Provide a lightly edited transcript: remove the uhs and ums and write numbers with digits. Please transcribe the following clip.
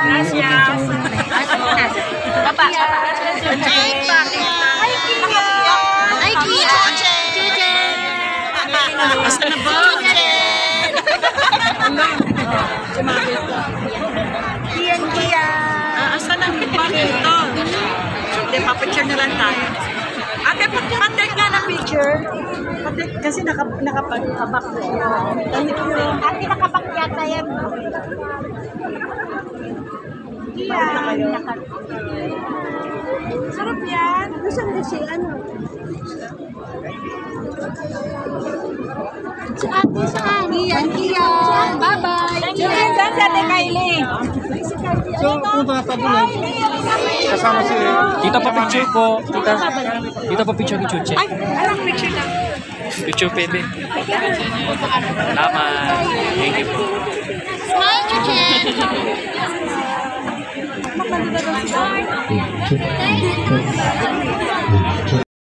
Gracias. Baba. Ay, Kia. Asa na ba? Kia. Asa na ba ito? Hindi, papicture na lang tayo. Ate, patik nga na picture. Patik, kasi nakapag-abak na. Ate, nakabak yata yan. Yan. Sarap yan. Gusto mo si ano? Si ate, saan? Iyan. Bye-bye. Iyan, saan si ate Kylie? So, punta na tabunan. Kasama si... Dito pa picture po. Dito pa picture ni Chuche. Ay, alam, picture lang. Picture pwede. Salamat. Thank you po. Smile, Chuche. Thank you.